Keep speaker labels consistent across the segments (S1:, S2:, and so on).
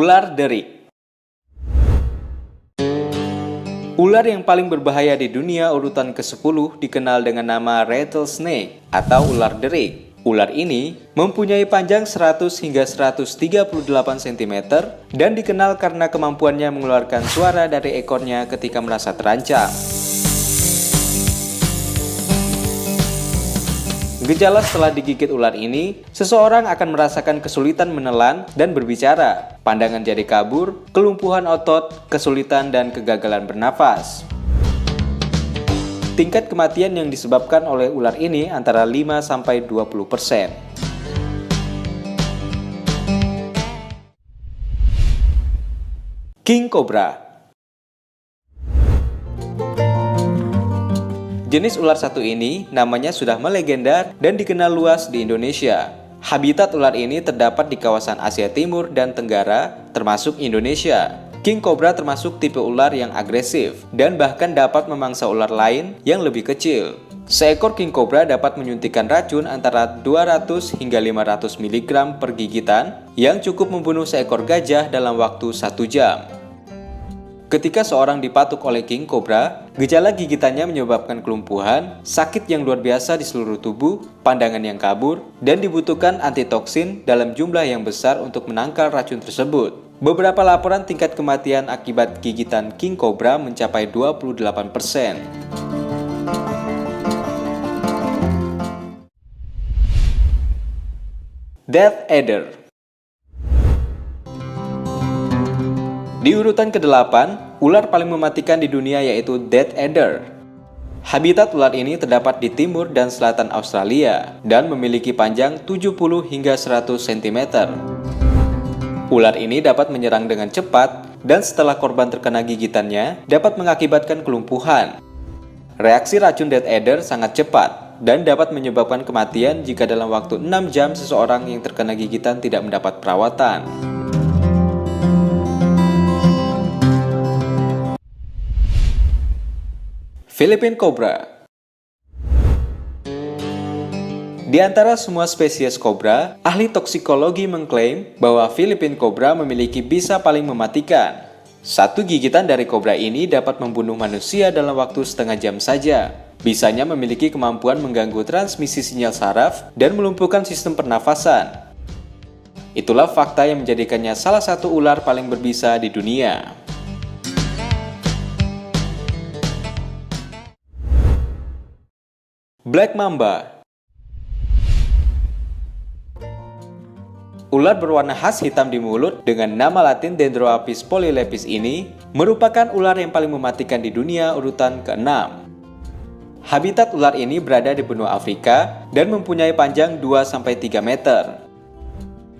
S1: Ular derik. Ular yang paling berbahaya di dunia urutan ke-10 dikenal dengan nama rattlesnake atau ular derik. Ular ini mempunyai panjang 100 hingga 138 cm dan dikenal karena kemampuannya mengeluarkan suara dari ekornya ketika merasa terancam. Gejala setelah digigit ular ini, seseorang akan merasakan kesulitan menelan dan berbicara, pandangan jadi kabur, kelumpuhan otot, kesulitan dan kegagalan bernafas. Tingkat kematian yang disebabkan oleh ular ini antara 5-20%. King Cobra. Jenis ular satu ini namanya sudah melegenda dan dikenal luas di Indonesia. Habitat ular ini terdapat di kawasan Asia Timur dan Tenggara, termasuk Indonesia. King Cobra termasuk tipe ular yang agresif dan bahkan dapat memangsa ular lain yang lebih kecil. Seekor King Cobra dapat menyuntikkan racun antara 200 hingga 500 mg per gigitan yang cukup membunuh seekor gajah dalam waktu 1 jam. Ketika seorang dipatuk oleh King Cobra, gejala gigitannya menyebabkan kelumpuhan, sakit yang luar biasa di seluruh tubuh, pandangan yang kabur, dan dibutuhkan antitoksin dalam jumlah yang besar untuk menangkal racun tersebut. Beberapa laporan tingkat kematian akibat gigitan King Cobra mencapai 28%. Death Adder. Di urutan ke-8, ular paling mematikan di dunia yaitu Death Adder. Habitat ular ini terdapat di timur dan selatan Australia dan memiliki panjang 70 hingga 100 cm. Ular ini dapat menyerang dengan cepat dan setelah korban terkena gigitannya dapat mengakibatkan kelumpuhan. Reaksi racun Death Adder sangat cepat dan dapat menyebabkan kematian jika dalam waktu 6 jam seseorang yang terkena gigitan tidak mendapat perawatan. Philippine Cobra. Di antara semua spesies kobra, ahli toksikologi mengklaim bahwa Philippine Cobra memiliki bisa paling mematikan. Satu gigitan dari kobra ini dapat membunuh manusia dalam waktu setengah jam saja. Bisanya memiliki kemampuan mengganggu transmisi sinyal saraf dan melumpuhkan sistem pernafasan. Itulah fakta yang menjadikannya salah satu ular paling berbisa di dunia. Black Mamba. Ular berwarna khas hitam di mulut dengan nama latin Dendroapis polylepis ini merupakan ular yang paling mematikan di dunia urutan ke-6. Habitat ular ini berada di benua Afrika dan mempunyai panjang 2-3 meter.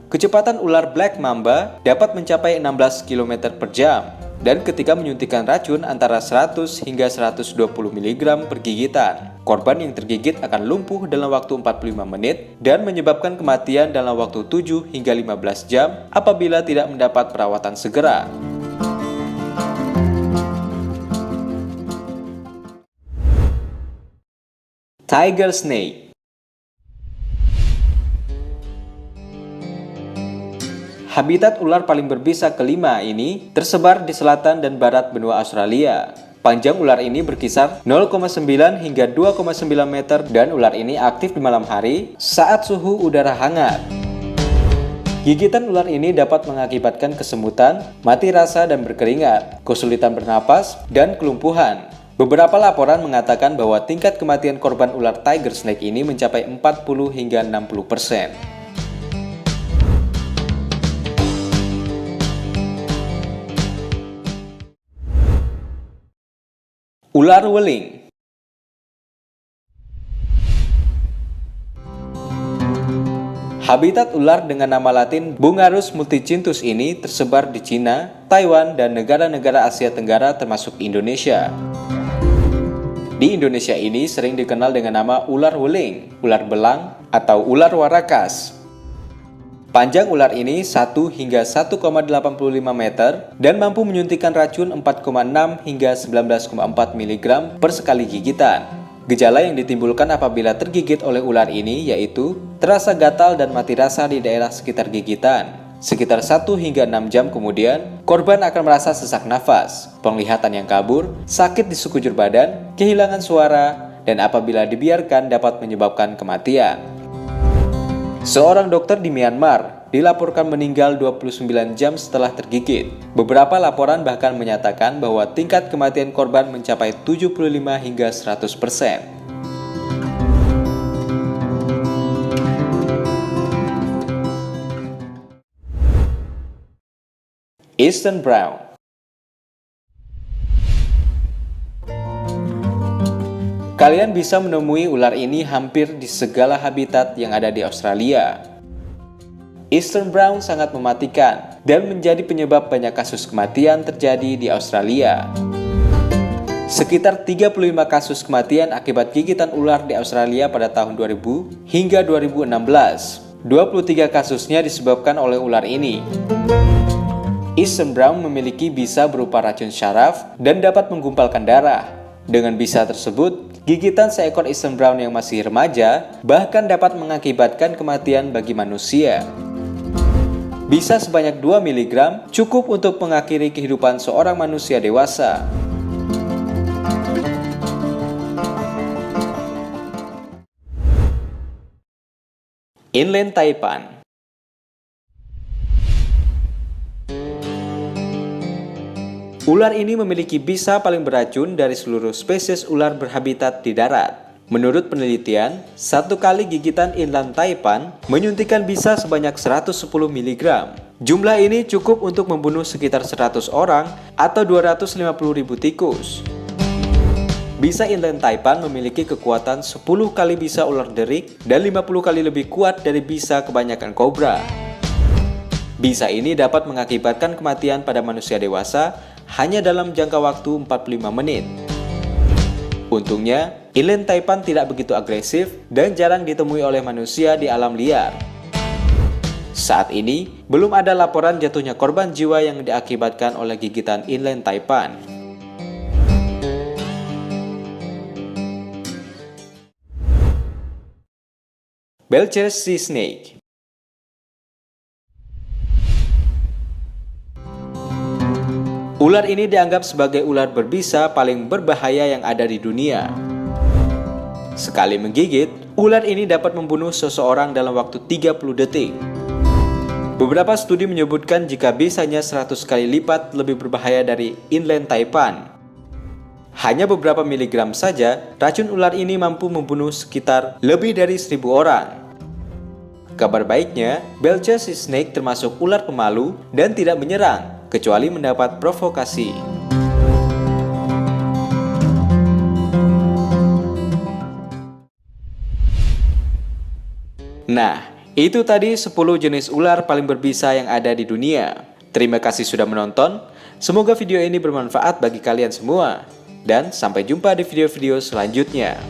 S1: Kecepatan ular Black Mamba dapat mencapai 16 km per jam dan ketika menyuntikkan racun antara 100 hingga 120 mg per gigitan. Korban yang tergigit akan lumpuh dalam waktu 45 menit dan menyebabkan kematian dalam waktu 7 hingga 15 jam apabila tidak mendapat perawatan segera. Tiger Snake. Habitat ular paling berbisa kelima ini tersebar di selatan dan barat benua Australia. Panjang ular ini berkisar 0,9 hingga 2,9 meter dan ular ini aktif di malam hari saat suhu udara hangat. Gigitan ular ini dapat mengakibatkan kesemutan, mati rasa dan berkeringat, kesulitan bernapas, dan kelumpuhan. Beberapa laporan mengatakan bahwa tingkat kematian korban ular tiger snake ini mencapai 40 hingga 60%. Ular weling. Habitat ular dengan nama latin Bungarus multicinthus ini tersebar di Cina, Taiwan, dan negara-negara Asia Tenggara termasuk Indonesia. Di Indonesia ini sering dikenal dengan nama ular weling, ular belang, atau ular warakas. Panjang ular ini 1 hingga 1,85 meter dan mampu menyuntikkan racun 4,6 hingga 19,4 mg per sekali gigitan. Gejala yang ditimbulkan apabila tergigit oleh ular ini yaitu terasa gatal dan mati rasa di daerah sekitar gigitan. Sekitar 1 hingga 6 jam kemudian, korban akan merasa sesak nafas, penglihatan yang kabur, sakit di sekujur badan, kehilangan suara, dan apabila dibiarkan dapat menyebabkan kematian. Seorang dokter di Myanmar dilaporkan meninggal 29 jam setelah tergigit. Beberapa laporan bahkan menyatakan bahwa tingkat kematian korban mencapai 75 hingga 100%. Eastern Brown. Kalian bisa menemui ular ini hampir di segala habitat yang ada di Australia. Eastern Brown sangat mematikan dan menjadi penyebab banyak kasus kematian terjadi di Australia. Sekitar 35 kasus kematian akibat gigitan ular di Australia pada tahun 2000 hingga 2016. 23 kasusnya disebabkan oleh ular ini. Eastern Brown memiliki bisa berupa racun syaraf dan dapat menggumpalkan darah. Dengan bisa tersebut, gigitan seekor Eastern Brown yang masih remaja bahkan dapat mengakibatkan kematian bagi manusia. Bisa sebanyak 2 mg cukup untuk mengakhiri kehidupan seorang manusia dewasa. Inland Taipan. Ular ini memiliki bisa paling beracun dari seluruh spesies ular berhabitat di darat. Menurut penelitian, satu kali gigitan inland taipan menyuntikkan bisa sebanyak 110 mg. Jumlah ini cukup untuk membunuh sekitar 100 orang atau 250.000 tikus. Bisa inland taipan memiliki kekuatan 10 kali bisa ular derik dan 50 kali lebih kuat dari bisa kebanyakan kobra. Bisa ini dapat mengakibatkan kematian pada manusia dewasa hanya dalam jangka waktu 45 menit. Untungnya, inland taipan tidak begitu agresif dan jarang ditemui oleh manusia di alam liar. Saat ini, belum ada laporan jatuhnya korban jiwa yang diakibatkan oleh gigitan inland taipan. Belcher Sea Snake. Ular ini dianggap sebagai ular berbisa paling berbahaya yang ada di dunia. Sekali menggigit, ular ini dapat membunuh seseorang dalam waktu 30 detik. Beberapa studi menyebutkan jika bisanya 100 kali lipat lebih berbahaya dari inland taipan. Hanya beberapa miligram saja, racun ular ini mampu membunuh sekitar lebih dari 1.000 orang. Kabar baiknya, Belcher Sea Snake termasuk ular pemalu dan tidak menyerang, kecuali mendapat provokasi. Nah, itu tadi 10 jenis ular paling berbisa yang ada di dunia. Terima kasih sudah menonton. Semoga video ini bermanfaat bagi kalian semua. Dan sampai jumpa di video-video selanjutnya.